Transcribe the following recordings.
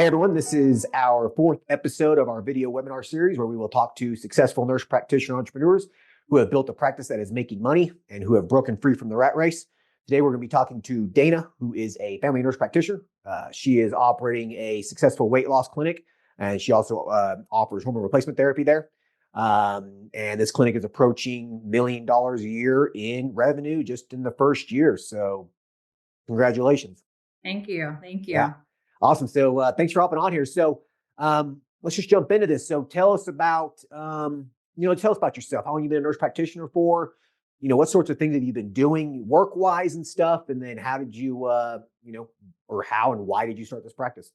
Hey everyone, this is our fourth episode of our video webinar series where we will talk to successful nurse practitioner entrepreneurs who have built a practice that is making money and who have broken free from the rat race. Today we're going to be talking to Dana, who is a family nurse practitioner. She is operating a successful weight loss clinic, and she also offers hormone replacement therapy there. And this clinic is approaching $1 million a year in revenue just in the first year. So congratulations. Thank you. Thank you. Yeah. Awesome. So thanks for hopping on here. So let's just jump into this. So tell us about, tell us about yourself. How long you been a nurse practitioner for? What sorts of things have you been doing work-wise and stuff? And then how did you, or how and why did you start this practice?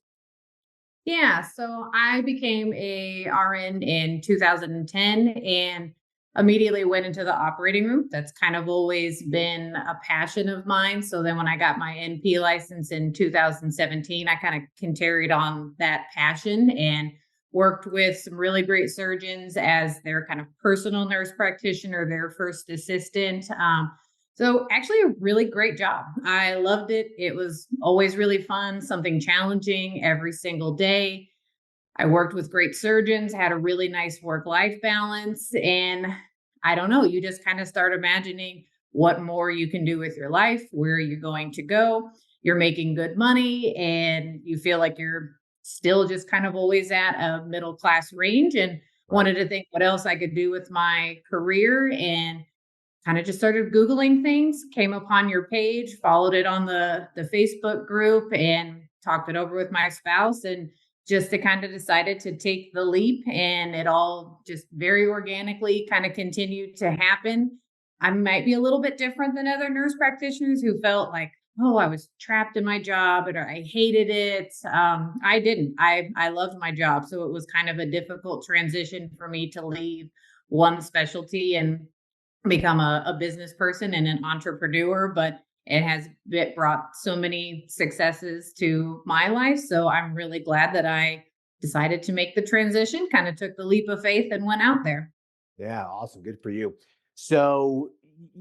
Yeah. So I became a RN in 2010 and immediately went into the operating room. That's kind of always been a passion of mine. So then when I got my NP license in 2017, I kind of carried on that passion and worked with some really great surgeons as their kind of personal nurse practitioner, their first assistant. So actually a really great job. I loved it. It was always really fun, something challenging every single day. I worked with great surgeons, had a really nice work-life balance. And I don't know, you just kind of start imagining what more you can do with your life, where you're going to go. You're making good money and you feel like you're still just kind of always at a middle class range, and wanted to think what else I could do with my career, and kind of just started Googling things, came upon your page, followed it on the Facebook group, and talked it over with my spouse, and just to kind of decided to take the leap. And it all just very organically kind of continued to happen. I might be a little bit different than other nurse practitioners who felt like, oh, I was trapped in my job or I hated it. I didn't. I loved my job. So it was kind of a difficult transition for me to leave one specialty and become a business person and an entrepreneur, but it brought so many successes to my life. So I'm really glad that I decided to make the transition, kind of took the leap of faith and went out there. Yeah, awesome. Good for you. So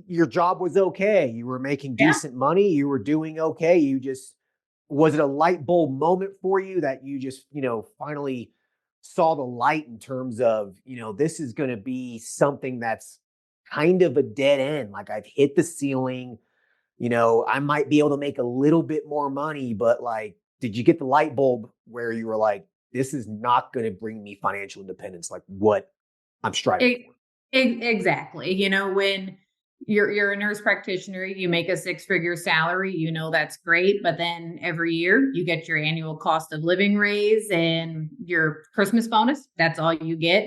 your job was okay. You were making Yeah. decent money. You were doing okay. Was it a light bulb moment for you that you just, finally saw the light in terms of, this is going to be something that's kind of a dead end. Like I've hit the ceiling, I might be able to make a little bit more money, but like, did you get the light bulb where you were like, this is not going to bring me financial independence, like what I'm striving E for? Exactly. When you're a nurse practitioner, you make a six-figure salary, that's great, but then every year you get your annual cost of living raise and your Christmas bonus. That's all you get.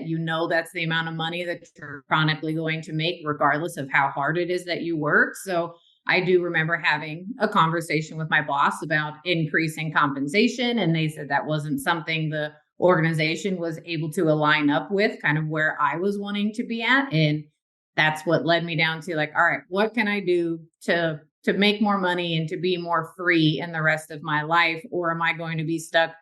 That's the amount of money that you're chronically going to make, regardless of how hard it is that you work. So I do remember having a conversation with my boss about increasing compensation, and they said that wasn't something the organization was able to align up with kind of where I was wanting to be at. And that's what led me down to like, all right, what can I do to make more money and to be more free in the rest of my life? Or am I going to be stuck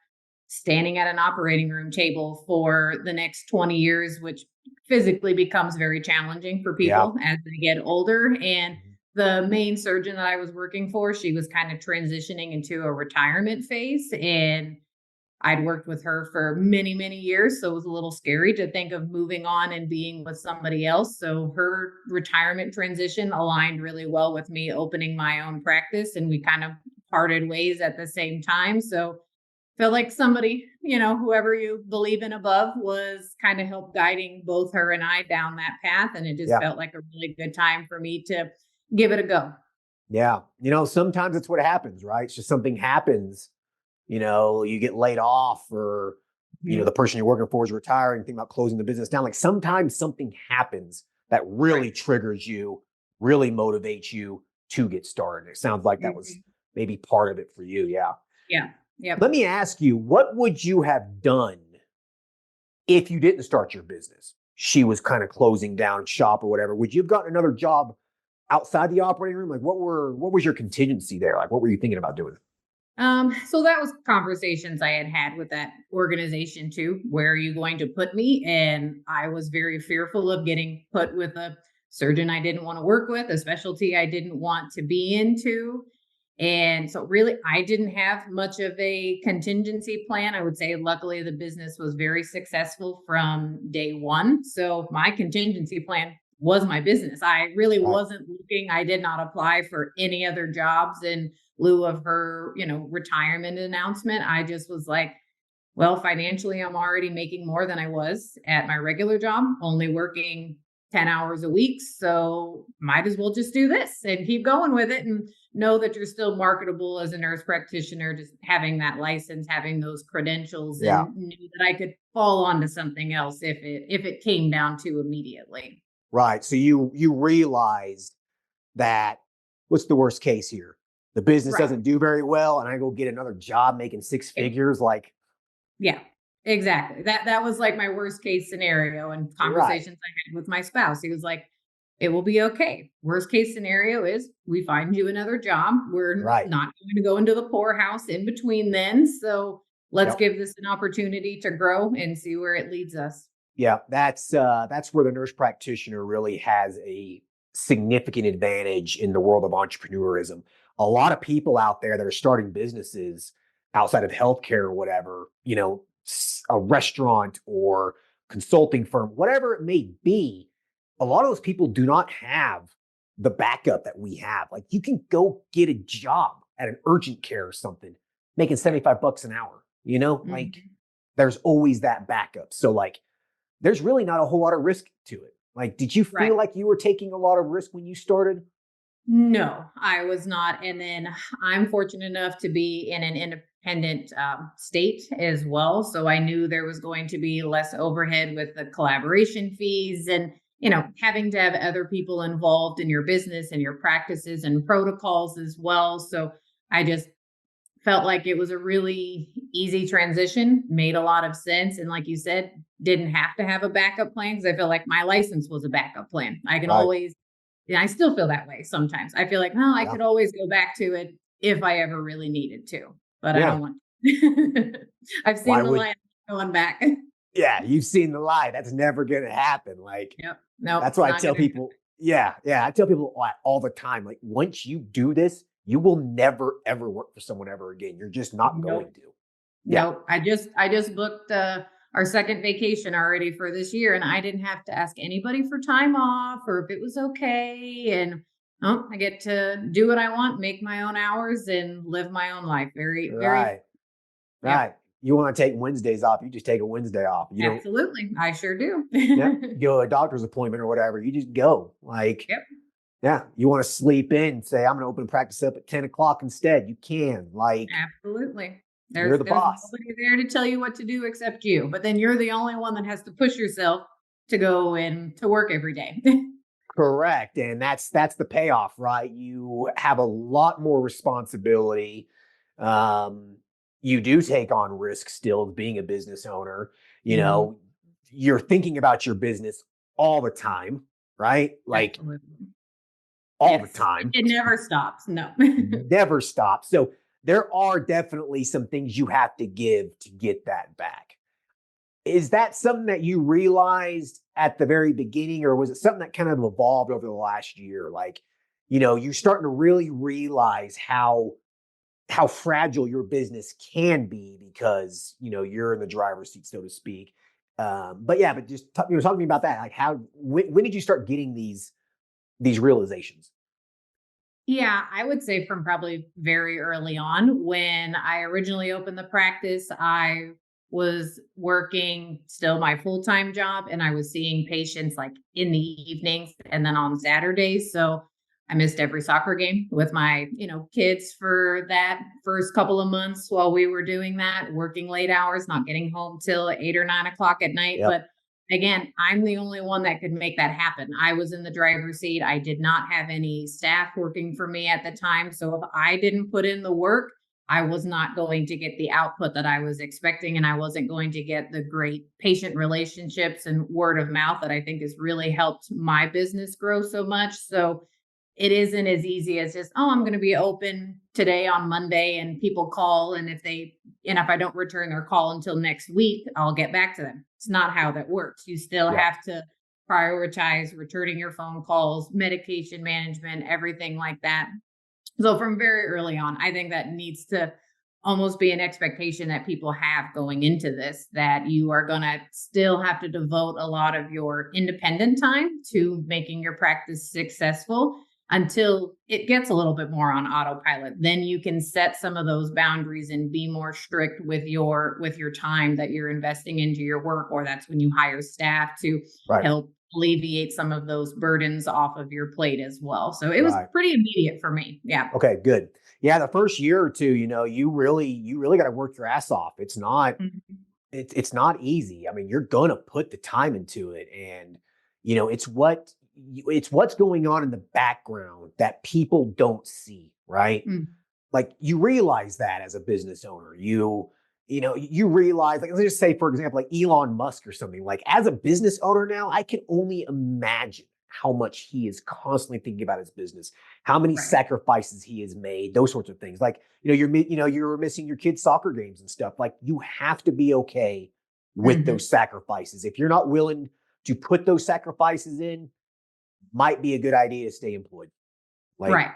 standing at an operating room table for the next 20 years, which physically becomes very challenging for Yeah. people as they get older. And the main surgeon that I was working for, she was kind of transitioning into a retirement phase, and I'd worked with her for many, many years. So it was a little scary to think of moving on and being with somebody else. So her retirement transition aligned really well with me opening my own practice, and we kind of parted ways at the same time. So felt like somebody, whoever you believe in above, was kind of help guiding both her and I down that path. And it just Yeah. felt like a really good time for me to give it a go. Yeah. Sometimes it's what happens, right? It's just something happens, you get laid off or, the person you're working for is retiring, think about closing the business down. Like sometimes something happens that really triggers you, really motivates you to get started. It sounds like that was maybe part of it for you. Yeah. Yeah. Yep. Let me ask you, what would you have done if you didn't start your business? She was kind of closing down shop or whatever. Would you have gotten another job outside the operating room? Like what was your contingency there? Like what were you thinking about doing? So that was conversations I had with that organization too. Where are you going to put me? And I was very fearful of getting put with a surgeon I didn't want to work with, a specialty I didn't want to be into. And so really, I didn't have much of a contingency plan. I would say, luckily, the business was very successful from day one. So my contingency plan was my business. I really Right. wasn't looking. I did not apply for any other jobs in lieu of her, retirement announcement. I just was like, well, financially, I'm already making more than I was at my regular job, only working 10 hours a week. So might as well just do this and keep going with it and know that you're still marketable as a nurse practitioner, just having that license, having those credentials, Yeah. and knew that I could fall onto something else if it came down to immediately. Right. So you realized that what's the worst case here? The business Right. doesn't do very well, and I go get another job making six Yeah. figures. Like, Yeah, exactly. That was like my worst case scenario, and right. conversations I had with my spouse. He was like, "It will be okay. Worst case scenario is we find you another job. We're Right. not going to go into the poorhouse in between then. So let's Yep. give this an opportunity to grow and see where it leads us." Yeah. That's where the nurse practitioner really has a significant advantage in the world of entrepreneurism. A lot of people out there that are starting businesses outside of healthcare or whatever, a restaurant or consulting firm, whatever it may be, a lot of those people do not have the backup that we have. Like, you can go get a job at an urgent care or something, making Yep. $75 an hour, like Mhm. there's always that backup. So like there's really not a whole lot of risk to it. Like, did you Right. feel like you were taking a lot of risk when you started? No, I was not. And then I'm fortunate enough to be in an independent state as well. So I knew there was going to be less overhead with the collaboration fees and, having to have other people involved in your business and your practices and protocols as well. So I just felt like it was a really easy transition, made a lot of sense. And like you said, didn't have to have a backup plan because I feel like my license was a backup plan. I can Right. always, yeah, I still feel that way sometimes. I feel like, oh, I Yeah. could always go back to it if I ever really needed to, but I Yeah. don't want to. I've Why seen the would line going back. Yeah, you've seen the lie. That's never gonna happen. Like, Yep. Nope. that's It's why I not tell going to people. Yeah, yeah. I tell people all the time. Like, once you do this, you will never ever work for someone ever again. You're just not going Nope. to. Yeah. Nope. I just booked our second vacation already for this year, and I didn't have to ask anybody for time off or if it was okay. And oh, I get to do what I want, make my own hours, and live my own life. Very, very. Right. Yep. Right. You want to take Wednesdays off, you just take a Wednesday off. You don't. Absolutely. I sure do. Yeah. Go to a doctor's appointment or whatever. You just go. Like, Yep. yeah, you want to sleep in, say, I'm going to open practice up at 10 o'clock instead. You can. Like, Absolutely. you're There's the there's boss. nobody there to tell you what to do except you. But then you're the only one that has to push yourself to go in to work every day. Correct. And that's the payoff, right? You have a lot more responsibility. Um, you do take on risk still being a business owner. You Mhm. know, you're thinking about your business all the time, right? Like, Absolutely. all the Yes. time. It never stops. No. Never stop. So there are definitely some things you have to give to get that back. Is that something that you realized at the very beginning, or was it something that kind of evolved over the last year? Like, you're starting to really realize how fragile your business can be because you're in the driver's seat, so to speak. But yeah, but just talk to me about that. Like, when did you start getting these realizations? Yeah, I would say from probably very early on. When I originally opened the practice, I was working still my full-time job, and I was seeing patients like in the evenings and then on Saturdays. So I missed every soccer game with my, kids for that first couple of months while we were doing that, working late hours, not getting home till 8 or 9 o'clock at night. Yep. But again, I'm the only one that could make that happen. I was in the driver's seat. I did not have any staff working for me at the time. So if I didn't put in the work, I was not going to get the output that I was expecting. And I wasn't going to get the great patient relationships and word of mouth that I think has really helped my business grow so much. So it isn't as easy as just, oh, I'm going to be open today on Monday and people call. And if I don't return their call until next week, I'll get back to them. It's not how that works. You still Yep. have to prioritize returning your phone calls, medication management, everything like that. So from very early on, I think that needs to almost be an expectation that people have going into this, that you are going to still have to devote a lot of your independent time to making your practice successful until it gets a little bit more on autopilot. Then you can set some of those boundaries and be more strict with your time that you're investing into your work, or that's when you hire staff to Right. help alleviate some of those burdens off of your plate as well. So it was Right. pretty immediate for me. Yeah. Okay, good. Yeah, the first year or two, you really got to work your ass off. Mhm. It's not easy. I mean, you're gonna put the time into it, and it's what's going on in the background that people don't see, right? Mm. Like you realize that as a business owner, you realize, like, let's just say, for example, like Elon Musk or something. Like as a business owner now, I can only imagine how much he is constantly thinking about his business, how many Right. sacrifices he has made, those sorts of things. Like, you're missing your kids' soccer games and stuff. Like you have to be okay with Mhm. those sacrifices. If you're not willing to put those sacrifices in, might be a good idea to stay employed. Like, Right.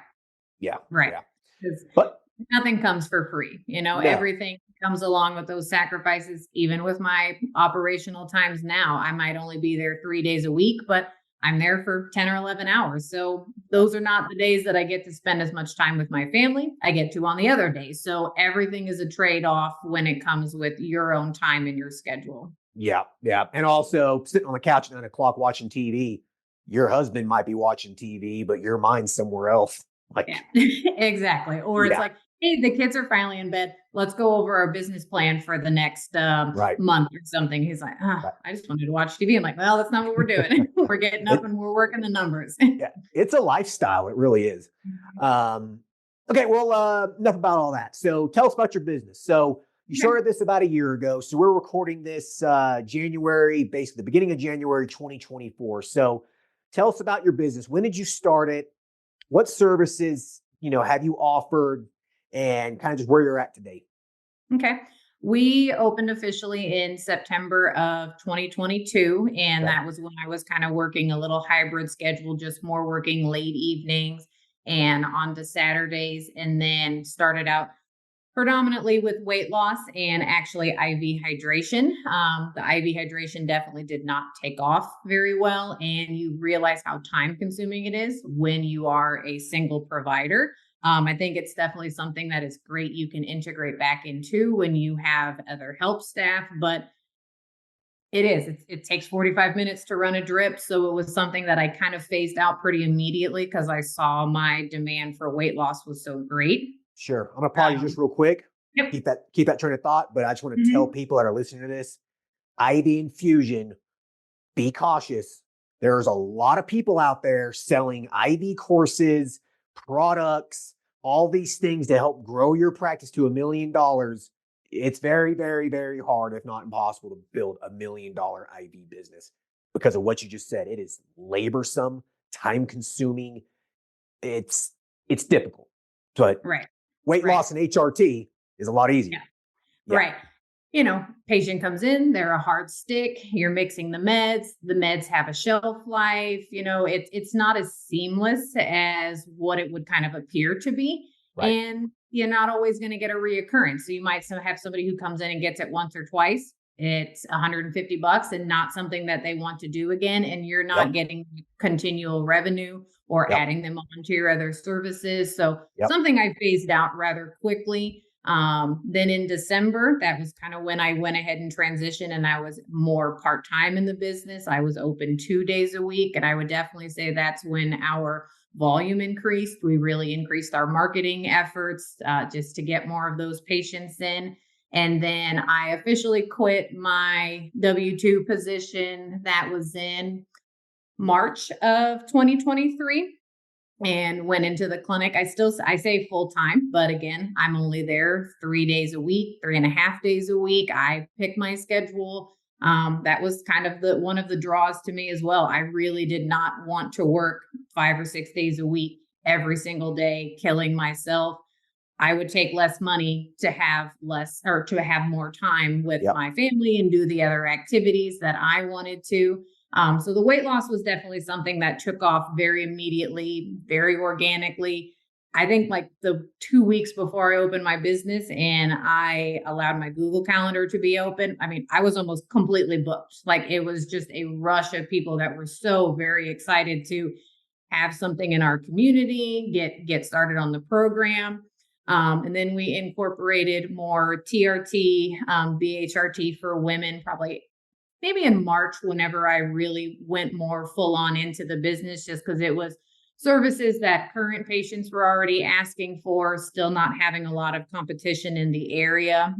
yeah, Right. yeah. 'Cause But nothing comes for free. no, Everything comes along with those sacrifices. Even with my operational times now, I might only be there 3 days a week, but I'm there for 10 or 11 hours. So yeah, those are not the days that I get to spend as much time with my family. I get to on the other days. So everything is a trade off when it comes with your own time and your schedule. yeah, yeah. And also sitting on the couch at 9 o'clock watching TV, your husband might be watching TV, but your mind's somewhere else. Yeah, Like, exactly. Or it's yeah, like, hey, the kids are finally in bed. Let's go over our business plan for the next right, month or something. He's like, right. I just wanted to watch TV. I'm like, well, that's not what we're doing. We're getting up It, and we're working the numbers. yeah, it's a lifestyle. It really is. Um, okay, well, enough about all that. So tell us about your business. So you Okay. started this about a year ago. So we're recording this January, basically the beginning of January 2024. So tell us about your business. When did you start it? What services, have you offered, and kind of just where you're at today? Okay. We opened officially in September of 2022. And Okay. that was when I was kind of working a little hybrid schedule, just more working late evenings and onto Saturdays. And then started out predominantly with weight loss and actually IV hydration. The IV hydration definitely did not take off very well. And you realize how time consuming it is when you are a single provider. I think it's definitely something that is great you can integrate back into when you have other help staff, but it takes 45 minutes to run a drip. So it was something that I kind of phased out pretty immediately because I saw my demand for weight loss was so great. Sure. I'm gonna pause you just real quick. Yep. Keep that train of thought, but I just want to tell Mhm. people that are listening to this, IV infusion, be cautious. There's a lot of people out there selling IV courses, products, all these things to help grow your practice to $1 million. It's very, very, very hard, if not impossible, to build $1 million IV business because of what you just said. It is laborsome, time consuming. It's difficult, but Right. weight Right. loss and HRT is a lot Yeah. easier. Yeah, Right. Patient comes in, they're a hard stick, you're mixing the meds have a shelf life, it's not as seamless as what it would kind of appear to be. right. And you're not always going to get a reoccurrence. So you might have somebody who comes in and gets it once or twice. It's $150 and not something that they want to do again. And you're not Yep, getting continual revenue or yep, adding them on to your other services. So yep, something I phased out rather quickly. Then in December, that was kind of when I went ahead and transitioned and I was more part time in the business. I was open 2 days a week. And I would definitely say that's when our volume increased. We really increased our marketing efforts just to get more of those patients in. And then I officially quit my W 2 position that was in March of 2023 and went into the clinic. I say full time, but again, I'm only there 3 days a week, 3.5 days a week. I pick my schedule. That was kind of the one of the draws to me as well. I really did not want to work 5 or 6 days a week every single day, killing myself. I would take less money to have less or to have more time with yep. my family and do the other activities that I wanted to. So the weight loss was definitely something that took off very immediately, very organically. I think like the 2 weeks before I opened my business and I allowed my Google Calendar to be open, I mean, I was almost completely booked. Like it was just a rush of people that were so very excited to have something in our community, get started on the program. And then we incorporated more TRT, BHRT for women, probably maybe in March, whenever I really went more full on into the business, just because it was services that current patients were already asking for, still not having a lot of competition in the area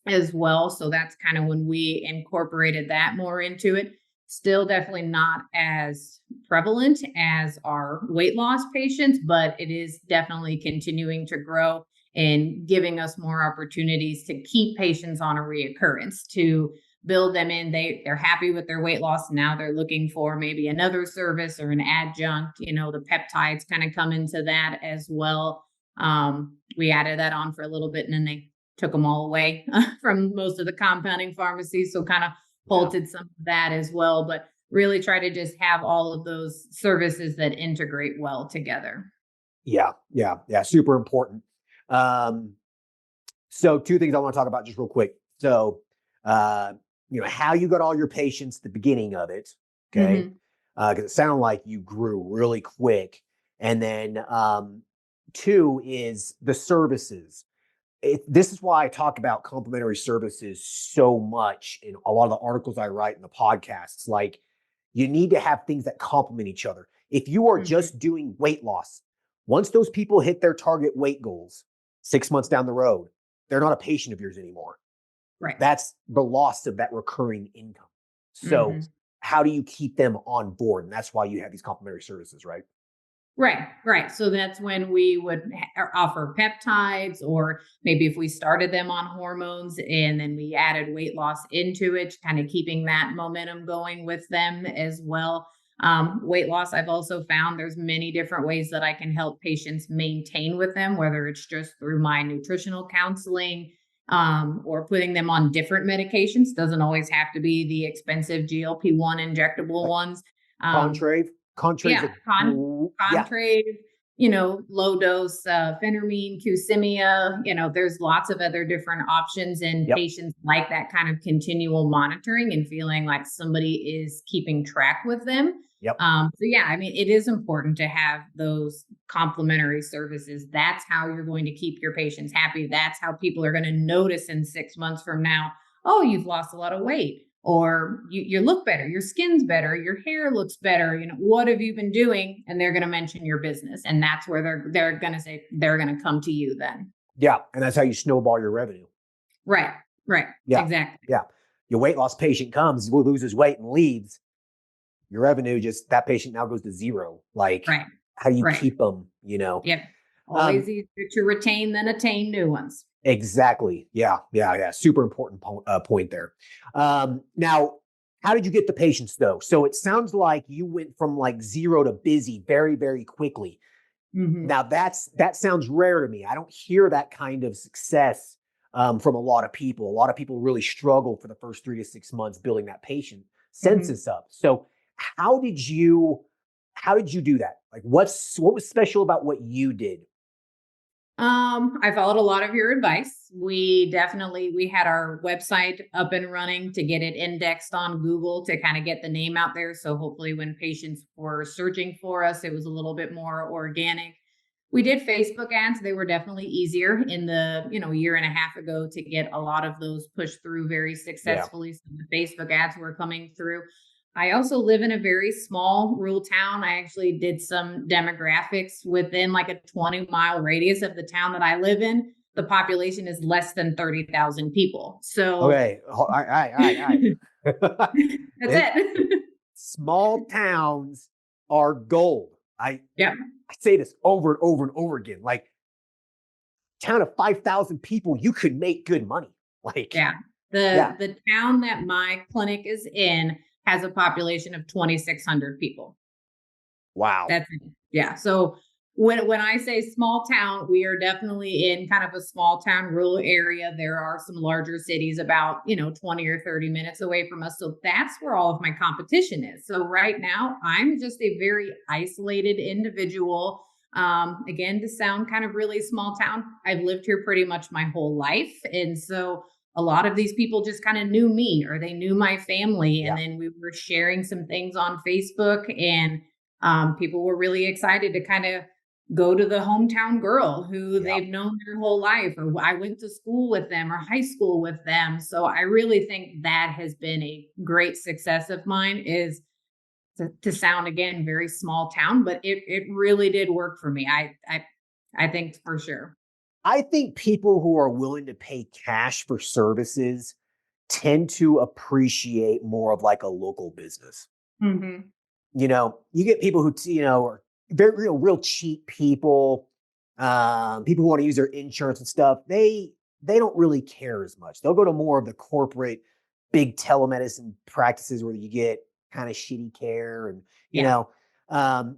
as well. So that's kind of when we incorporated that more into it. Still definitely not as prevalent as our weight loss patients, but it is definitely continuing to grow and giving us more opportunities to keep patients on a reoccurrence, to build them in. They're happy with their weight loss. Now they're looking for maybe another service or an adjunct. The peptides kind of come into that as well. We added that on for a little bit and then they took them all away from most of the compounding pharmacies. So kind of halted some of that as well, but really try to just have all of those services that integrate well together. Yeah. Super important. So two things I want to talk about just real quick. So, how you got all your patients at the beginning of it. Okay. Because it sounded like you grew really quick. And then, two is the services. This is why I talk about complementary services so much in a lot of the articles I write in the podcasts. Like, you need to have things that complement each other. If you are just doing weight loss, once those people hit their target weight goals 6 months down the road, they're not a patient of yours anymore. Right. That's the loss of that recurring income. So how do you keep them on board? And that's why you have these complementary services, right? Right. So that's when we would offer peptides, or maybe if we started them on hormones and then we added weight loss into it, kind of keeping that momentum going with them as well. Weight loss, I've also found there's many different ways that I can help patients maintain with them, whether it's just through my nutritional counseling, or putting them on different medications. Doesn't always have to be the expensive GLP-1 injectable ones. Contrave. Contrave, low dose phentermine, Qsymia. There's lots of other different options, and patients like that kind of continual monitoring and feeling like somebody is keeping track with them. It is important to have those complementary services. That's how you're going to keep your patients happy. That's how people are going to notice in 6 months from now, oh, you've lost a lot of weight. Or you look better, your skin's better, your hair looks better. What have you been doing? And they're going to mention your business. And that's where they're going to say, they're going to come to you then. Yeah. And that's how you snowball your revenue. Right. Yeah. Exactly. Yeah. Your weight loss patient comes, loses weight and leaves. Your revenue that patient now goes to zero. Like, how do you keep them, Yep. Always easier to retain than attain new ones. Exactly. Yeah. Super important point there. Now, how did you get the patients though? So it sounds like you went from like zero to busy very, very quickly. Now that sounds rare to me. I don't hear that kind of success from a lot of people. A lot of people really struggle for the first 3 to 6 months building that patient census up. So how did you do that? Like what was special about what you did? I followed a lot of your advice. We had our website up and running to get it indexed on Google to kind of get the name out there. So hopefully when patients were searching for us, it was a little bit more organic. We did Facebook ads. They were definitely easier in the, year and a half ago to get a lot of those pushed through very successfully. So the Facebook ads were coming through. I also live in a very small rural town. I actually did some demographics within like a 20-mile radius of the town that I live in. The population is less than 30,000 people. So okay, all right. That's it. Small towns are gold. I say this over and over and over again. Like, town of 5,000 people, you could make good money. Like, the town that my clinic is in has a population of 2,600 people. Wow. So when I say small town, we are definitely in kind of a small town rural area. There are some larger cities about, 20 or 30 minutes away from us. So that's where all of my competition is. So right now I'm just a very isolated individual. Again, to sound kind of really small town, I've lived here pretty much my whole life. And so a lot of these people just kind of knew me or they knew my family. Yeah. And then we were sharing some things on Facebook, and people were really excited to kind of go to the hometown girl who Yeah. they've known their whole life, or I went to school with them or high school with them. So I really think that has been a great success of mine, is to sound again very small town, but it really did work for me. I think for sure. I think people who are willing to pay cash for services tend to appreciate more of like a local business. Hmm. You get people who, are very real cheap people, people who want to use their insurance and stuff. They don't really care as much. They'll go to more of the corporate big telemedicine practices where you get kind of shitty care and, Yeah.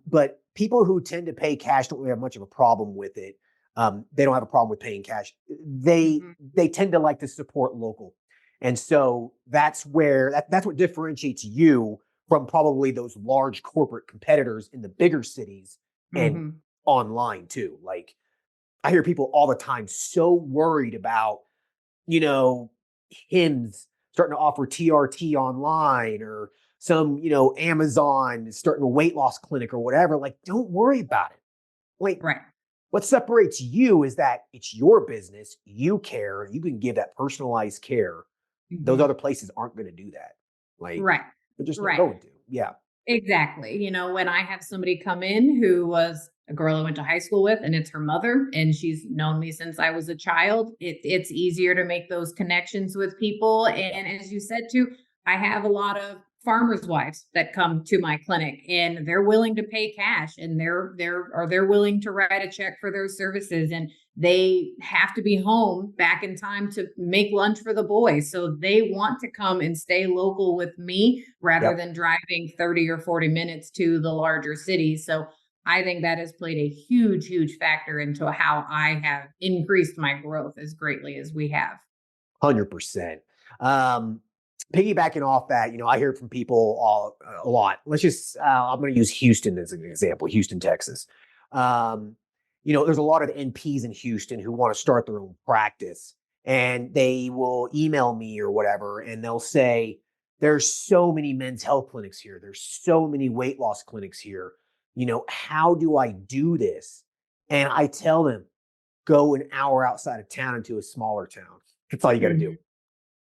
but people who tend to pay cash don't really have much of a problem with it. They don't have a problem with paying cash. They Hmm. they tend to like to support local. And so that's what differentiates you from probably those large corporate competitors in the bigger cities and Hmm. online too. Like I hear people all the time so worried about, you know, Hims starting to offer TRT online or some, Amazon is starting a weight loss clinic or whatever. Like, don't worry about it. Like, Right. what separates you is that it's your business. You care. You can give that personalized care. Those Hmm. other places aren't going to do that. Like, Right. they're just not Right. going to. Yeah. Exactly. When I have somebody come in who was a girl I went to high school with, and it's her mother, and she's known me since I was a child, it's easier to make those connections with people. Yeah. And as you said too, I have a lot of farmers' wives that come to my clinic, and they're willing to pay cash, and they're willing to write a check for their services, and they have to be home back in time to make lunch for the boys. So they want to come and stay local with me rather Yep. than driving 30 or 40 minutes to the larger cities. So I think that has played a huge, huge factor into how I have increased my growth as greatly as we have. 100%. Um, Piggybacking off that, I hear from people a lot. I'm going to use Houston as an example, Houston, Texas. Um, there's a lot of NPs in Houston who want to start their own practice and they will email me or whatever, and they'll say, there's so many men's health clinics here. There's so many weight loss clinics here. How do I do this? And I tell them, go an hour outside of town into a smaller town. That's all you got to do. Mhm.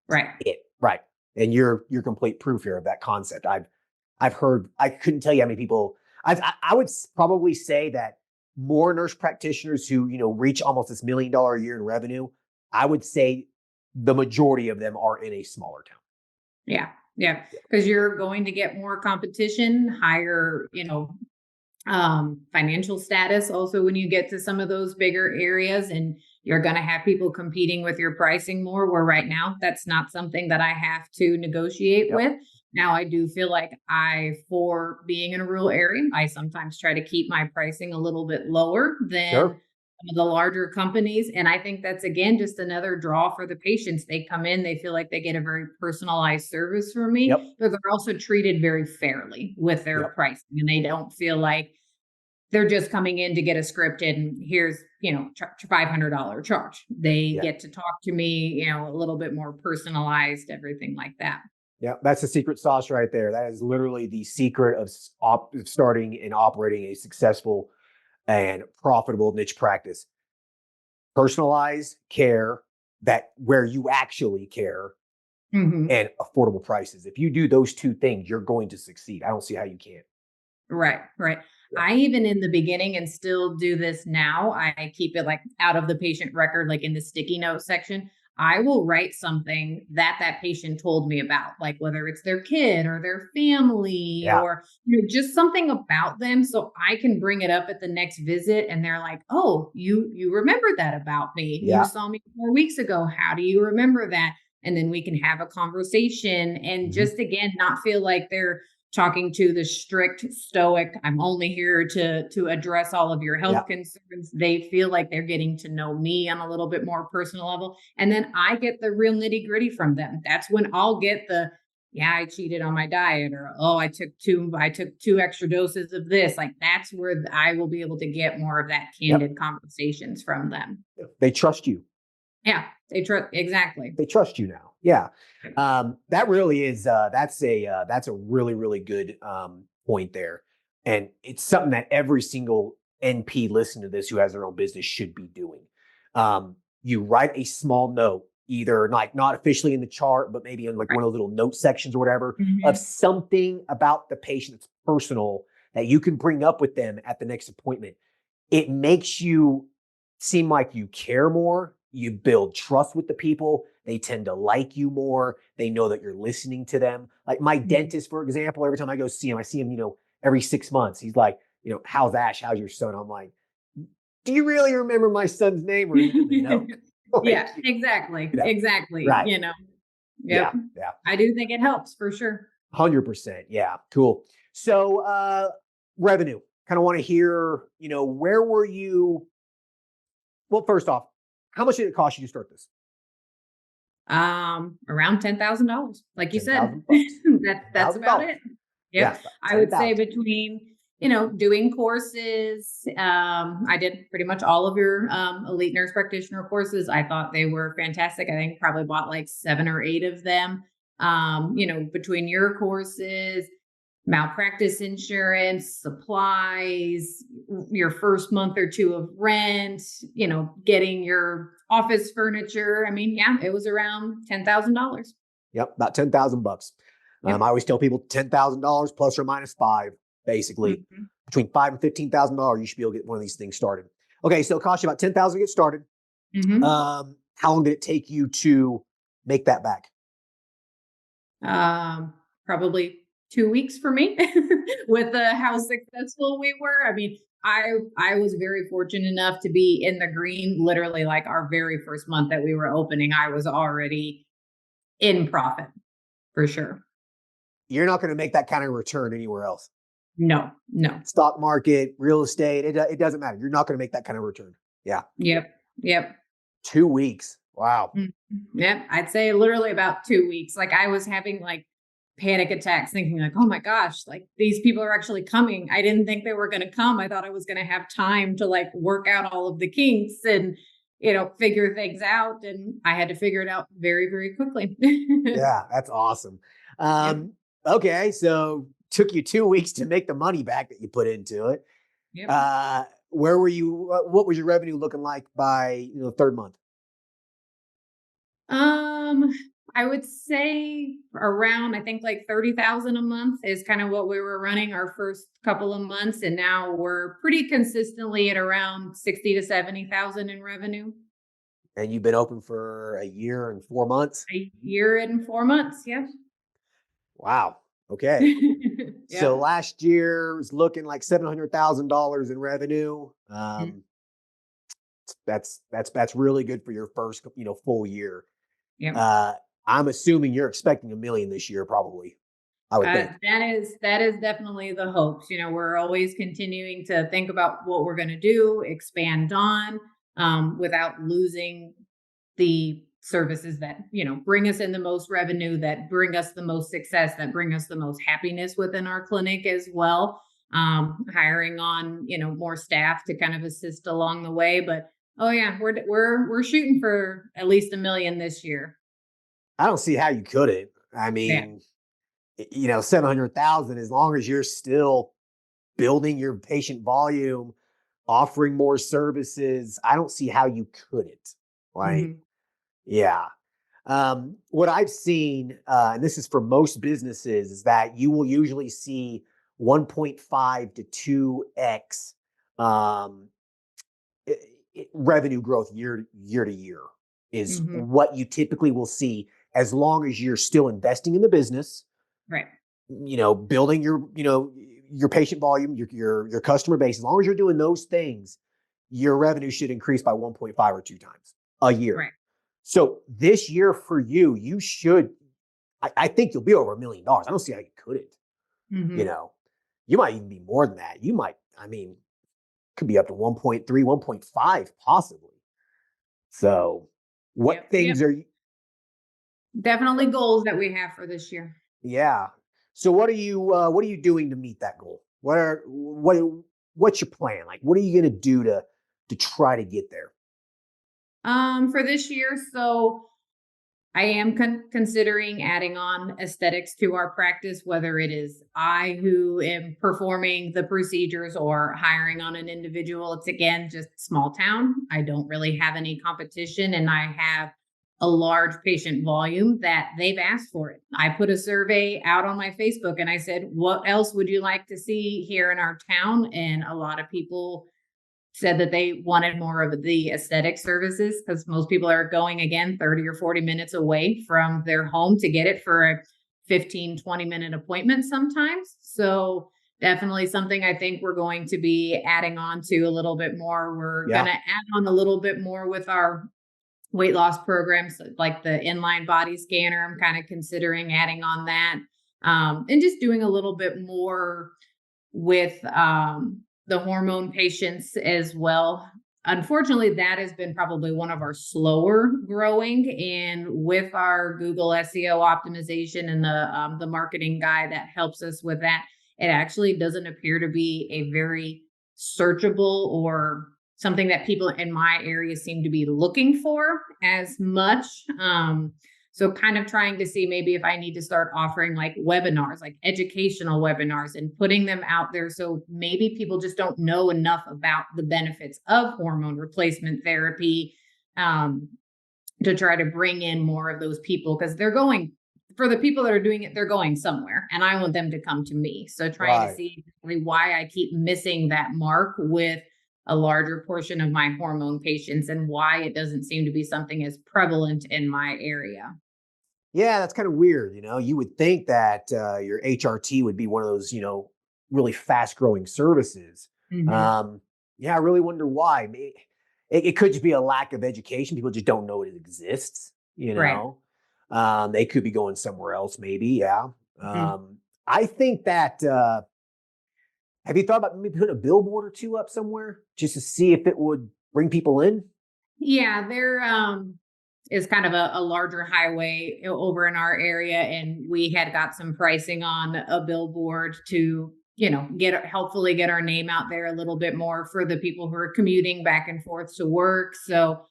Right. It right, and you're complete proof here of that concept. I've heard. I couldn't tell you how many people. I would probably say that more nurse practitioners who reach almost this $1 million a year in revenue. I would say the majority of them are in a smaller town. Yeah. Yeah. Because you're going to get more competition, higher, financial status also when you get to some of those bigger areas, and you're going to have people competing with your pricing more, where right now that's not something that I have to negotiate Yep. with. Now I do feel like for being in a rural area, I sometimes try to keep my pricing a little bit lower than Sure. some of the larger companies, and I think that's again just another draw for the patients. They come in, they feel like they get a very personalized service from me, Yep. but they're also treated very fairly with their Yep. pricing, and they don't feel like they're just coming in to get a script and here's, $500 charge. They Yeah. get to talk to me, a little bit more personalized, everything like that. Yeah. That's the secret sauce right there. That is literally the secret of starting and operating a successful and profitable niche practice. Personalized care that where you actually care Mhm. and affordable prices. If you do those two things, you're going to succeed. I don't see how you can't. Right, right. Yeah. I even in the beginning and still do this now, I keep it like out of the patient record, like in the sticky note section. I will write something that that patient told me about, like whether it's their kid or their family Yeah. or just something about them, so I can bring it up at the next visit, and they're like, "Oh, you remembered that about me. You Yeah. saw me 4 weeks ago. How do you remember that?" And then we can have a conversation and Mhm. just again not feel like they're talking to the strict stoic, I'm only here to address all of your Yeah. health concerns. They feel like they're getting to know me on a little bit more personal level, and then I get the real nitty gritty from them. That's when I'll get the yeah, I cheated on my diet, or, oh, I took two extra doses of this. Like, that's where I will be able to get more of that Yep. candid conversations from them. They trust you. Yeah, they trust. Exactly. They trust you now. Yeah. That really is, that's a really, really good, point there. And it's something that every single NP listening to this who has their own business should be doing. You write a small note, either like not officially in the chart, but maybe in like Right. one of the little note sections or whatever, of Mhm. something about the patient that's personal that you can bring up with them at the next appointment. It makes you seem like you care more. You build trust with the people. They tend to like you more. They know that you're listening to them. Like my Mhm. dentist, for example, every time I go see him, I see him, every 6 months. He's like, how's Ash? How's your son? I'm like, do you really remember my son's name or even the note? Yeah, Like, exactly. Exactly. right. Yep. Yeah. Yeah. I do think it helps for sure. 100%. Yeah. Cool. So, revenue, kind of want to hear, where were you? Well, first off, how much did it cost you to start this? Around $10,000. Like you said, 10,000 bucks. that's about $10,000. it. Yep. Yes, about I would say 10,000. between, doing courses. I did pretty much all of your Elite Nurse Practitioner courses. I thought they were fantastic. I think probably bought like 7 or 8 of them. Between your courses, malpractice insurance, supplies, your first month or two of rent, getting your office furniture. I mean, yeah, it was around $10,000. Yep, about 10,000 bucks. I Yep. always tell people $10,000 plus or minus five, basically. Mhm. Between $5,000 and $15,000, you should be able to get one of these things started. Okay, so it costs you about 10,000 to get started. Mhm. How long did it take you to make that back? Probably 2 weeks for me with how successful we were. I mean, I was very fortunate enough to be in the green literally like our very first month that we were opening. I was already in profit for sure. You're not going to make that kind of return anywhere else. No, no. Stock market, real estate, it doesn't matter. You're not going to make that kind of return. Yeah. Yep. Yep. 2 weeks. Wow. Mhm. Yep. I'd say literally about 2 weeks. Like, I was having like panic attacks thinking like, oh my gosh, like these people are actually coming. I didn't think they were going to come. I thought I was going to have time to like work out all of the kinks and, figure things out. And I had to figure it out very, very quickly. Yeah, that's awesome. Yep. Okay, so took you 2 weeks to make the money back that you put into it. Yep. Where were you? What was your revenue looking like by third month? Um, I would say around, I think like 30,000 a month is kind of what we were running our first couple of months. And now we're pretty consistently at around 60 to 70,000 in revenue. And you've been open for a year and 4 months. A year and 4 months. Yeah. Wow. Okay. So Yep. last year was looking like $700,000 in revenue. Mhm. That's really good for your first full year. Yep. Uh, I'm assuming you're expecting 1 million this year, probably. I would think. That is definitely the hopes. We're always continuing to think about what we're going to do, expand on, without losing the services that bring us in the most revenue, that bring us the most success, that bring us the most happiness within our clinic as well. Hiring on more staff to kind of assist along the way, but oh yeah, we're shooting for at least 1 million this year. I don't see how you couldn't. I Yeah. mean, 700,000, as long as you're still building your patient volume, offering more services, I don't see how you couldn't. Like, Hmm. yeah. What I've seen, and this is for most businesses, is that you will usually see 1.5 to 2x um, i- revenue growth year to year is Hmm. what you typically will see as long as you're still investing in the business, Right. building your patient volume, your customer base. As long as you're doing those things, your revenue should increase by 1.5 or 2 times a year. Right. So this year for you, you should. I think you'll be over $1 million. I don't see how you couldn't. You Hmm. know, you might even be more than that. You might. I mean, could be up to 1.3, 1.5 possibly. So, what Yep. Yep. things are you? Definitely goals that we have for this year. Yeah. So what are you doing to meet that goal? What's your plan? Like, what are you going to do to try to get there? For this year, so I am considering adding on aesthetics to our practice, whether it is I who am performing the procedures or hiring on an individual. It's again just small town. I don't really have any competition, and I have a large patient volume that they've asked for it. I put a survey out on my Facebook and I said, "What else would you like to see here in our town?" And a lot of people said that they wanted more of the aesthetic services because most people are going again 30 or 40 minutes away from their home to get it for a 15-20 minute appointment sometimes. So definitely something I think we're going to be adding on to a little bit more. We're going Yeah. to add on a little bit more with our weight loss programs, like the inline body scanner. I'm kind of considering adding on that, and just doing a little bit more with the hormone patients as well. Unfortunately, that has been probably one of our slower growing. And with our Google SEO optimization and the marketing guy that helps us with that, it actually doesn't appear to be a very searchable or something that people in my area seem to be looking for as much. So kind of trying to see maybe if I need to start offering like webinars, like educational webinars and putting them out there. So maybe people just don't know enough about the benefits of hormone replacement therapy, um, to try to bring in more of those people because they're going for the people that are doing it, they're going somewhere and I want them to come to me. So trying to Right. see exactly why I keep missing that mark with a larger portion of my hormone patients and why it doesn't seem to be something as prevalent in my area. Yeah, that's kind of weird. You would think that your HRT would be one of those, really fast growing services. Mhm. Um, yeah, I really wonder why. It could just be a lack of education. People just don't know it exists. Right. They could be going somewhere else, maybe. Yeah. Mhm. I think that. Have you thought about maybe putting a billboard or two up somewhere just to see if it would bring people in? Yeah, there is kind of a larger highway over in our area, and we had got some pricing on a billboard to, get helpfully get our name out there a little bit more for the people who are commuting back and forth to work. So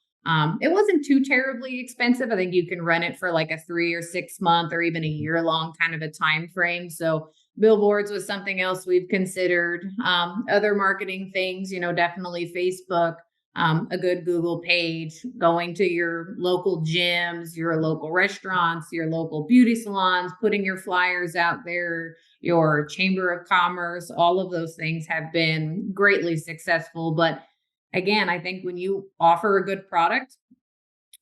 it wasn't too terribly expensive. I think you can run it for like a 3 or 6 month or even a year long kind of a time frame. So billboards was something else we've considered. Other marketing things, definitely Facebook, a good Google page, going to your local gyms, your local restaurants, your local beauty salons, putting your flyers out there, your chamber of commerce, all of those things have been greatly successful. But again, I think when you offer a good product,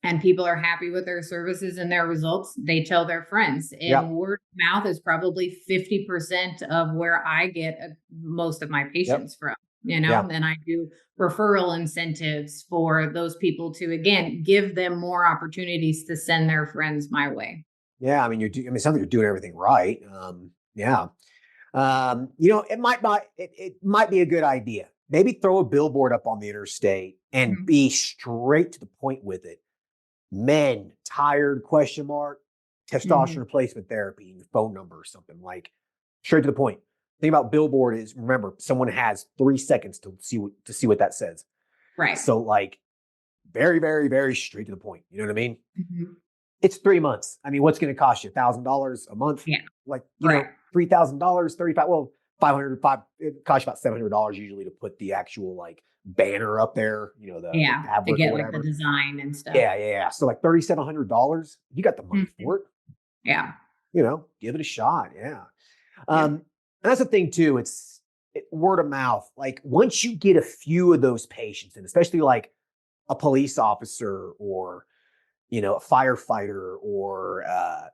and people are happy with their services and their results, they tell their friends. And Yep. word of mouth is probably 50% of where I get most of my Yep. patients from, Yeah. and I do referral incentives for those people to, again, give them more opportunities to send their friends my way. Yeah. I mean, it sounds like you're doing everything right. Yeah. It might be a good idea. Maybe throw a billboard up on the interstate and Mhm. be straight to the point with it. Men tired question mark testosterone Mhm. replacement therapy and your phone number or something like straight to the point. Thing about billboard is remember someone has 3 seconds to see what that says. Right. So like very very very straight to the point. You know what I mean? Mhm. It's 3 months. I mean, what's going to cost you $1,000 a month? Yeah. Like, Right. $3,000, 35. Well, 500, it costs you about $700 usually to put the actual like banner up there, the Yeah. To fabric or get like the whatever. design and stuff. Yeah, yeah, yeah. So like $3,700, you got the money Mhm. for it. Yeah. Give it a shot. Yeah. Yep. And that's the thing too. Word of mouth. Like once you get a few of those patients, and especially like a police officer or a firefighter or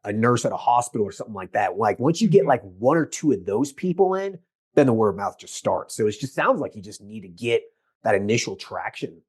a nurse at a hospital or something like that. Like once you get Mhm. like one or two of those people in, then the word of mouth just starts. So it just sounds like you just need to get that initial traction.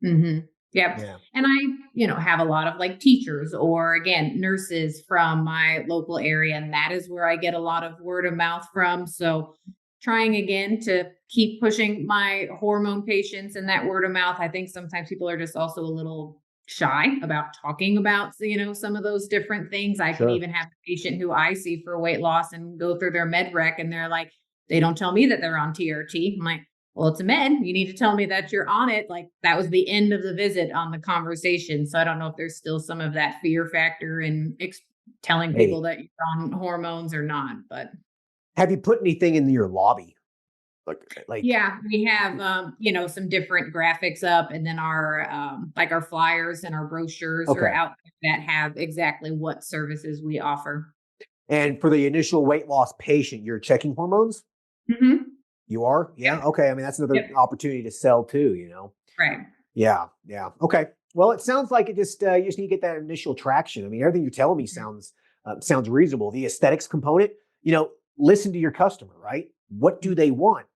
Mhm. Yep. Yeah. And I, have a lot of like teachers or again, nurses from my local area. And that is where I get a lot of word of mouth from. So trying again to keep pushing my hormone patients and that word of mouth. I think sometimes people are just also a little shy about talking about, some of those different things. I can Sure. even have a patient who I see for weight loss and go through their med rec and they're like, they don't tell me that they're on TRT. I'm like, well, it's a med. You need to tell me that you're on it. Like that was the end of the visit on the conversation. So I don't know if there's still some of that fear factor in telling people Hey, that you're on hormones or not. But have you put anything in your lobby? Like, yeah, we have, some different graphics up and then our, like our flyers and our brochures are okay. out there that have exactly what services we offer. And for the initial weight loss patient, you're checking hormones? Mhm. You are? Yep, Yeah. Okay. I mean, that's another yep, opportunity to sell too. right. Yeah. Yeah. Okay. Well, it sounds like it just you just need to get that initial traction. I mean, everything you're telling me Mhm. sounds reasonable. The aesthetics component, listen to your customer, right? What do they want?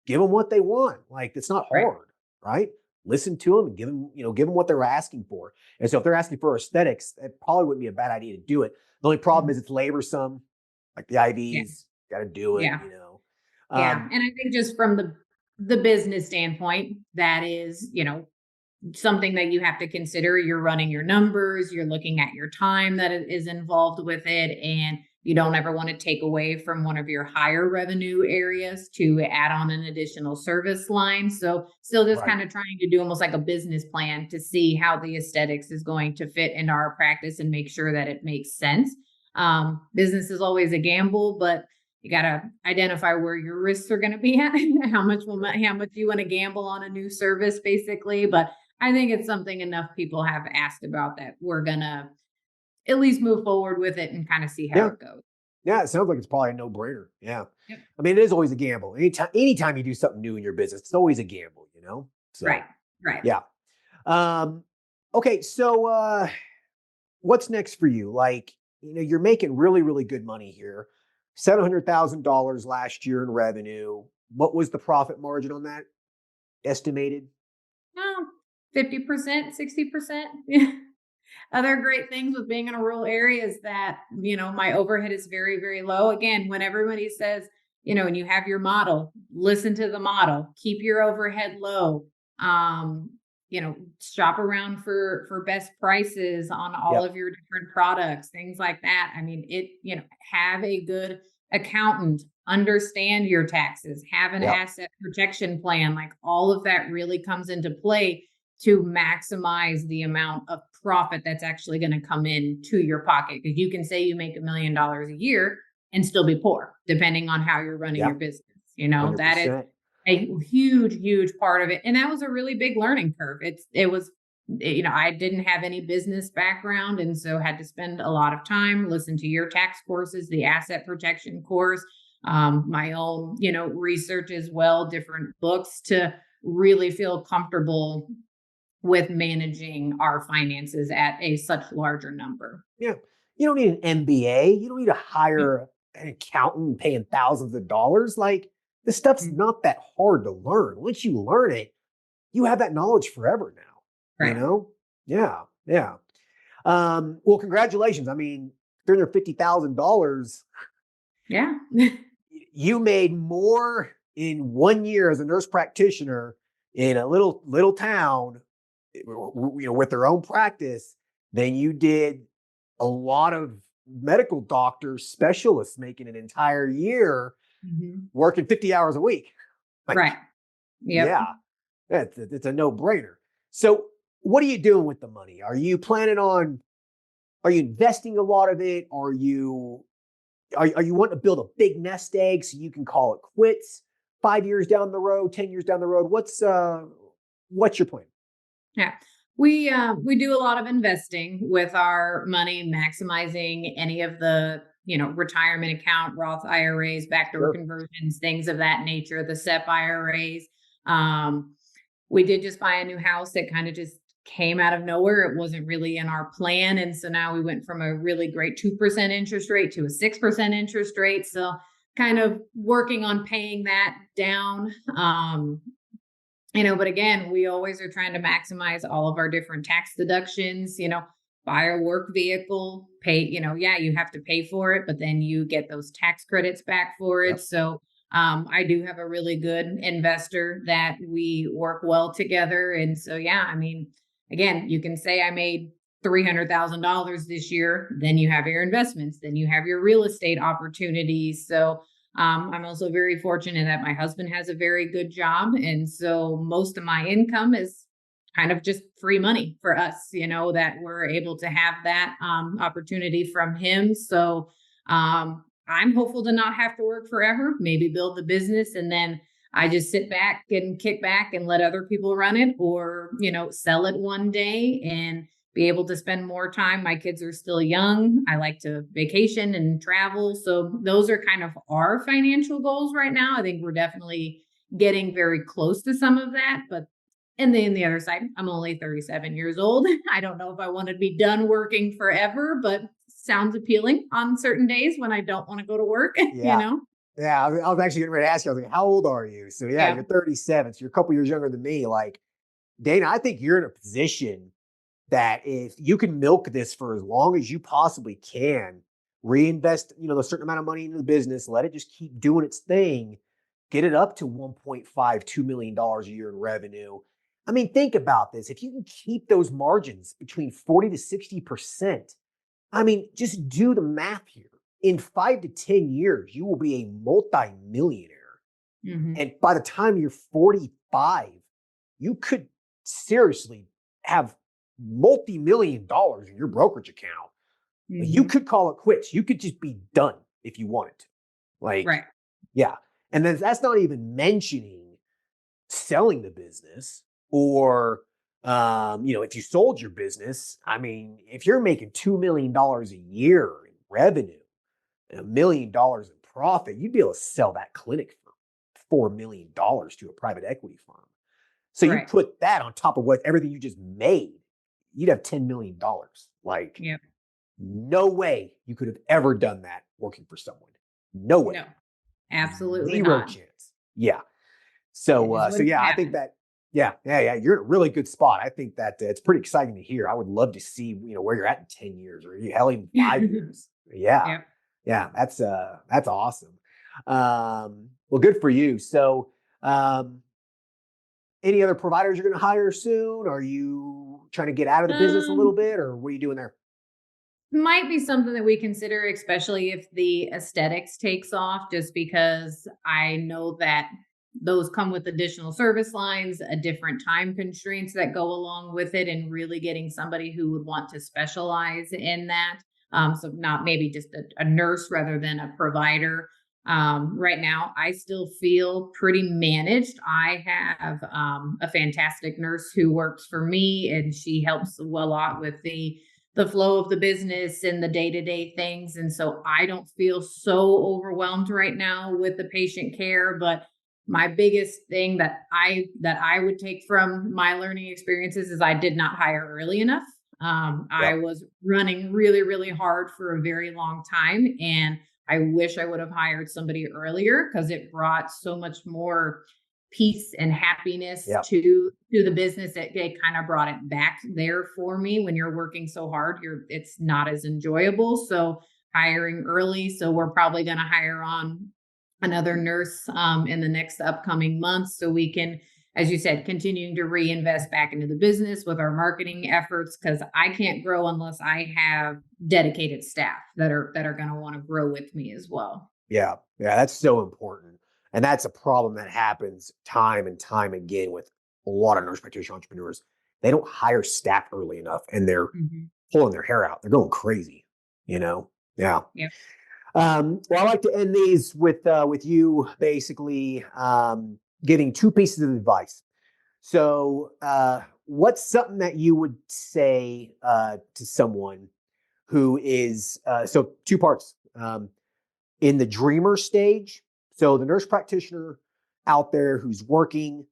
Give them what they want. Like it's not Right. hard, right? Listen to them and give them what they're asking for. And so if they're asking for aesthetics, it probably wouldn't be a bad idea to do it. The only problem Mhm. is it's laborsome, like the Yeah, IVs, got to do it. yeah, yeah, Um, and I think just from the business standpoint, that is, something that you have to consider. You're running your numbers, you're looking at your time that is involved with it, and you don't ever want to take away from one of your higher revenue areas to add on an additional service line. So, still just right. kind of trying to do almost like a business plan to see how the aesthetics is going to fit into our practice and make sure that it makes sense. Business is always a gamble, but you got to identify where your risks are going to be at, how much you want to gamble on a new service, basically. But I think it's something enough people have asked about that we're gonna at least move forward with it and kind of see how Yeah. it goes. Yeah. It sounds like it's probably a no brainer. Yeah. Yep. I mean, it is always a gamble. Anytime you do something new in your business, it's always a gamble. Right. So, Right. yeah. Um, okay. So, what's next for you? Like, you're making really, really good money here. $700,000 last year in revenue. What was the profit margin on that estimated? Oh, 50%, 60%. Other great things with being in a rural area is that, my overhead is very, very low. Again, when everybody says, and you have your model, listen to the model, keep your overhead low. Um, shop around for best prices on all Yep. of your different products, things like that. I mean, have a good accountant, understand your taxes, have an Yep. asset protection plan. Like all of that really comes into play to maximize the amount of profit that's actually going to come in to your pocket. Because you can say you make $1 million a year and still be poor, depending on how you're running your Yep. business. That is 100%. a huge, huge part of it. And that was a really big learning curve. I didn't have any business background. And so had to spend a lot of time, listen to your tax courses, the asset protection course, my own, research as well, different books to really feel comfortable with managing our finances at a such larger number. Yeah. You don't need an MBA. You don't need to Yep. hire an accountant paying thousands of dollars. Like, this stuff's Mm. not that hard to learn. Once you learn it, you have that knowledge forever now, you Right. know? Yeah. Yeah. Well, congratulations. I mean, $350,000, Yeah. you made more in 1 year as a nurse practitioner in a little town, with their own practice than you did a lot of medical doctors, specialists making an entire year Mhm. working 50 hours a week. Like, Right. Yep. yeah, it's a no brainer. So, what are you doing with the money? Are you investing a lot of it? Are you wanting to build a big nest egg so you can call it quits 5 years down the road, 10 years down the road? What's your plan? Yeah. We do a lot of investing with our money, maximizing any of the, retirement account, Roth IRAs, backdoor Sure. conversions, things of that nature, the SEP IRAs. Um, we did just buy a new house that kind of just came out of nowhere. It wasn't really in our plan. And so now we went from a really great 2% interest rate to a 6% interest rate. So kind of working on paying that down. But again, we always are trying to maximize all of our different tax deductions, buy a work vehicle, pay, yeah, you have to pay for it, but then you get those tax credits back for it. Yep. So I do have a really good investor that we work well together. And so, yeah, I mean, again, you can say I made $300,000 this year. Then you have your investments, then you have your real estate opportunities. So I'm also very fortunate that my husband has a very good job. And so most of my income is kind of just free money for us, that we're able to have that opportunity from him. So I'm hopeful to not have to work forever, maybe build the business and then I just sit back and kick back and let other people run it or, sell it one day and be able to spend more time. My kids are still young. I like to vacation and travel. So those are kind of our financial goals right now. I think we're definitely getting very close to some of that. But and then the other side, I'm only 37 years old. I don't know if I want to be done working forever, but sounds appealing on certain days when I don't want to go to work, Yeah. Yeah. I was actually getting ready to ask you, I was like, how old are you? So yeah, Yeah. you're 37. So you're a couple years younger than me. Like, Dana, I think you're in a position that if you can milk this for as long as you possibly can, reinvest, a certain amount of money into the business, let it just keep doing its thing, get it up to 1.5, $2 million a year in revenue. I mean, think about this. If you can keep those margins between 40 to 60%, I mean, just do the math here. In 5 to 10 years, you will be a multi-millionaire. Hmm. And by the time you're 45, you could seriously have multi-million dollars in your brokerage account. You Hmm. could call it quits. You could just be done if you wanted to. Like, Right. yeah. And then that's not even mentioning selling the business or, if you sold your business. I mean, if you're making $2 million a year in revenue and $1 million in profit, you'd be able to sell that clinic for $4 million to a private equity firm. So you Right. put that on top of what everything you just made, you'd have $10 million. Like, Yep. no way you could have ever done that working for someone. No No, way. absolutely Zero not. chance. Yeah. It So, just so wouldn't yeah, I think happen. that, yeah, you're in a really good spot. I think that it's pretty exciting to hear. I would love to see, where you're at in 10 years or hell, even 5 years. Yeah. Yep. Yeah. That's awesome. Well, good for you. So, any other providers you're going to hire soon? Are you trying to get out of the business a little Um, bit or what are you doing there? Might be something that we consider, especially if the aesthetics takes off, just because I know that those come with additional service lines, a different time constraints that go along with it, and really getting somebody who would want to specialize in that. So not maybe just a nurse rather than a provider. Right now, I still feel pretty managed. I have a fantastic nurse who works for me, and she helps a lot with the flow of the business and the day-to-day things. And so I don't feel so overwhelmed right now with the patient care. But my biggest thing that I would take from my learning experiences is I did not hire early enough. I Yep. was running really, really hard for a very long time. And I wish I would have hired somebody earlier because it brought so much more peace and happiness Yep. to the business. It kind of brought it back there for me. When you're working so hard, it's not as enjoyable. So hiring early. So we're probably going to hire on another nurse in the next upcoming months so we can, as you said, continuing to reinvest back into the business with our marketing efforts, because I can't grow unless I have dedicated staff that are going to want to grow with me as well. Yeah. Yeah. That's so important. And that's a problem that happens time and time again with a lot of nurse practitioner entrepreneurs. They don't hire staff early enough and they're Mhm. pulling their hair out. They're going crazy, you know? Yeah. Yep. Well, I like to end these with you basically giving two pieces of advice. So, what's something that you would say to someone who is so two parts in the dreamer stage? So, the nurse practitioner out there who's working,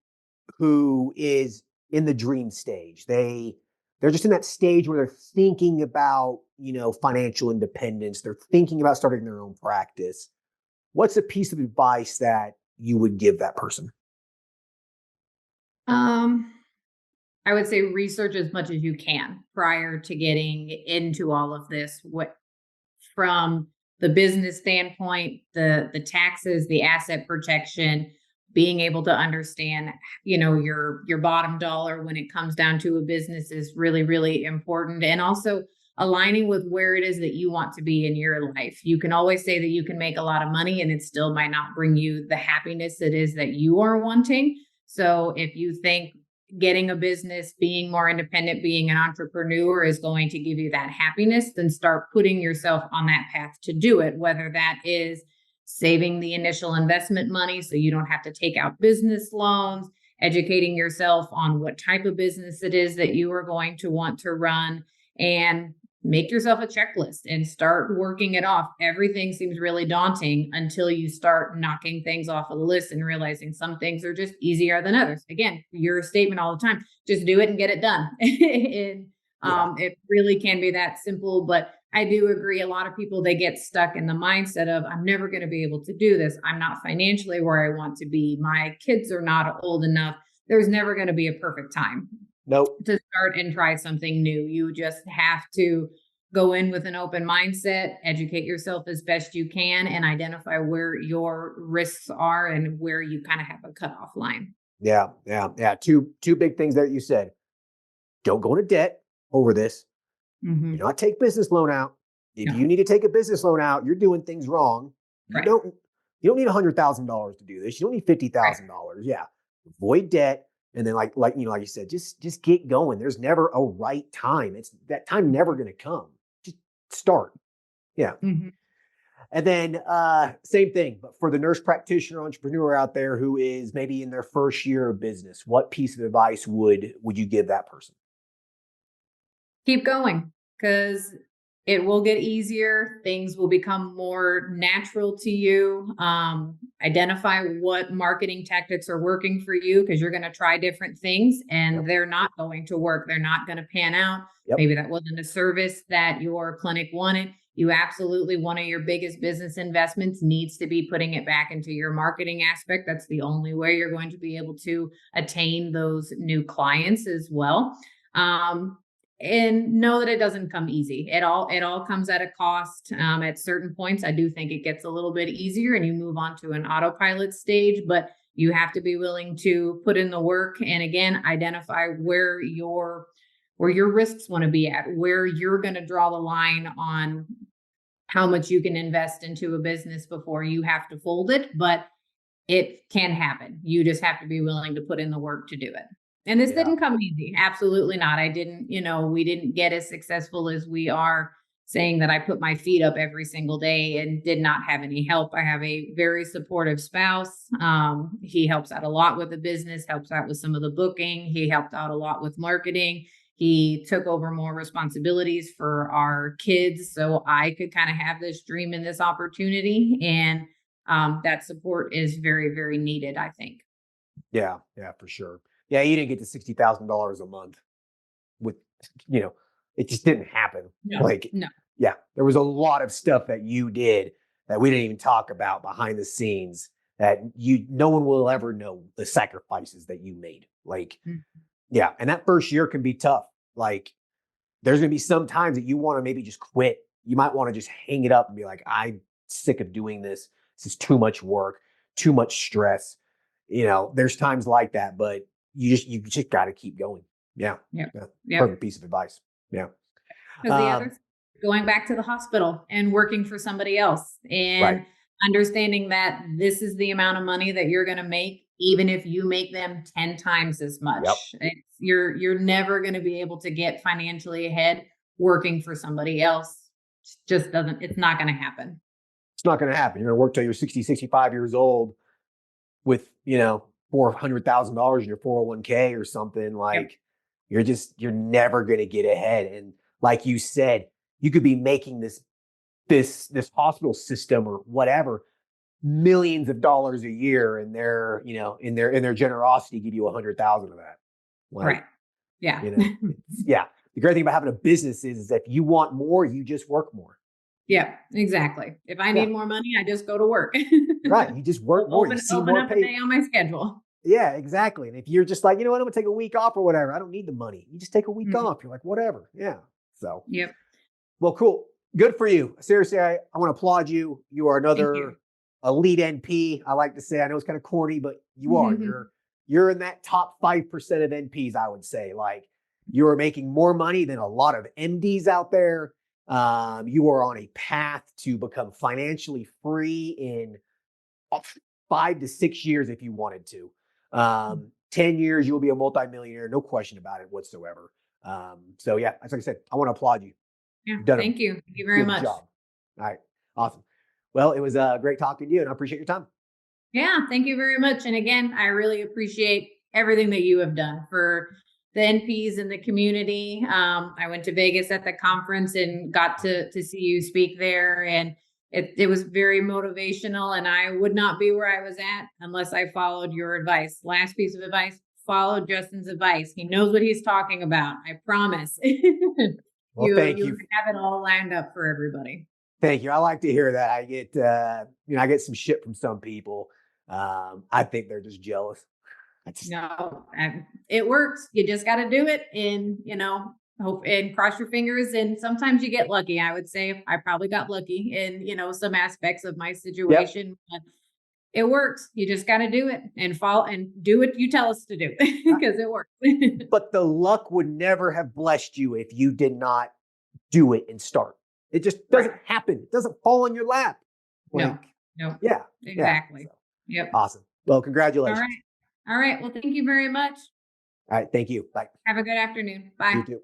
who is in the dream stage. They're just in that stage where they're thinking about, financial independence. They're thinking about starting their own practice. What's a piece of advice that you would give that person? Um, I would say research as much as you can prior to getting into all of this. What from the business standpoint, the taxes, the asset protection, being able to understand, your bottom dollar when it comes down to a business is really, really important. And also aligning with where it is that you want to be in your life. You can always say that you can make a lot of money and it still might not bring you the happiness it is that you are wanting. So if you think getting a business, being more independent, being an entrepreneur is going to give you that happiness, then start putting yourself on that path to do it, whether that is saving the initial investment money so you don't have to take out business loans, educating yourself on what type of business it is that you are going to want to run, and make yourself a checklist and start working it off. Everything seems really daunting until you start knocking things off of the list and realizing some things are just easier than others. Again, your statement all the time, just do it and get it done. And it really can be that simple. But I do agree, a lot of people, they get stuck in the mindset of, I'm never going to be able to do this. I'm not financially where I want to be. My kids are not old enough. There's never going to be a perfect time. Nope. To start and try something new. You just have to go in with an open mindset, educate yourself as best you can, and identify where your risks are and where you kind of have a cutoff line. Yeah. Two big things that you said. Don't go into debt over this. Mm-hmm. Do not take business loan out. If you need to take a business loan out, you're doing things wrong. You Right. don't need $100,000 to do this. You don't need $50,000. Right. Yeah. Avoid debt. And then like you said, just get going. There's never a right time. It's that time never going to come. Just start. Yeah. Mm-hmm. And then same thing, but for the nurse practitioner entrepreneur out there who is maybe in their first year of business, what piece of advice would you give that person? Keep going, because it will get easier. Things will become more natural to you. Identify what marketing tactics are working for you, because you're going to try different things and they're not going to work. They're not going to pan out. Maybe that wasn't a service that your clinic wanted. You absolutely, one of your biggest business investments needs to be putting it back into your marketing aspect. That's the only way you're going to be able to attain those new clients as well. And know that it doesn't come easy. It all comes at a cost. At certain points, I do think it gets a little bit easier and you move on to an autopilot stage, but you have to be willing to put in the work. And again, identify where your risks want to be at, where you're going to draw the line on how much you can invest into a business before you have to fold it. But it can happen. You just have to be willing to put in the work to do it. And this didn't come easy. Absolutely not. We didn't get as successful as we are saying that I put my feet up every single day and did not have any help. I have a very supportive spouse. He helps out a lot with the business, helps out with some of the booking. He helped out a lot with marketing. He took over more responsibilities for our kids so I could kind of have this dream and this opportunity. And that support is very, very needed, I think. Yeah, for sure. Yeah, you didn't get to $60,000 a month with, it just didn't happen. No. Yeah, there was a lot of stuff that you did that we didn't even talk about behind the scenes that no one will ever know the sacrifices that you made. Yeah. And that first year can be tough. There's going to be some times that you want to maybe just quit. You might want to just hang it up and be like, I'm sick of doing this. This is too much work, too much stress. There's times like that, but you just got to keep going. Yeah. Perfect piece of advice. Yeah. Because the other, going back to the hospital and working for somebody else and understanding that this is the amount of money that you're going to make, even if you make them 10 times as much. You're never going to be able to get financially ahead working for somebody else. It's not going to happen. It's not going to happen. You're going to work till you're 60, 65 years old with, $400,000 in your 401k or something. You're never going to get ahead. And like you said, you could be making this hospital system or whatever millions of dollars a year, and they're, in their generosity, give you 100,000 of that. Right. Yeah. Yeah. The great thing about having a business is if you want more, you just work more. Yeah, exactly. If I need more money, I just go to work. Right. You just work more. Open up a day on my schedule. Yeah, exactly. And if you're just like, I'm going to take a week off or whatever, I don't need the money. You just take a week off. You're like, whatever. Yeah. So, well, cool. Good for you. Seriously, I want to applaud you. You are another elite NP. I like to say, I know it's kind of corny, but you are. You're in that top 5% of NPs, I would say. Like, you are making more money than a lot of MDs out there. You are on a path to become financially free in 5 to 6 years if you wanted to. 10 years, you'll be a multimillionaire, no question about it whatsoever. So yeah, as I said, I want to applaud you. Yeah, You've done thank you. Thank you very good much. job. All right, awesome. Well, it was great talking to you, and I appreciate your time. Yeah, thank you very much. And again, I really appreciate everything that you have done for the NPs in the community. I went to Vegas at the conference and got to see you speak there, and it was very motivational. And I would not be where I was at unless I followed your advice. Last piece of advice: follow Justin's advice. He knows what he's talking about. I promise. Well, thank you you. have it all lined up for everybody. Thank you. I like to hear that. I get, I get some shit from some people. I think they're just jealous. No, it works. You just got to do it, and hope and cross your fingers. And sometimes you get lucky. I would say I probably got lucky in some aspects of my Yep. situation. But it works. You just got to do it and follow and do what you tell us to do because it works. But the luck would never have blessed you if you did not do it and start. It just doesn't happen. It doesn't fall in your lap. No, Yeah. exactly. Yeah. So, Yep. awesome. Well, All congratulations. right. All right. Well, thank you very much. All right. Thank you. Bye. Have a good afternoon. You Bye. too.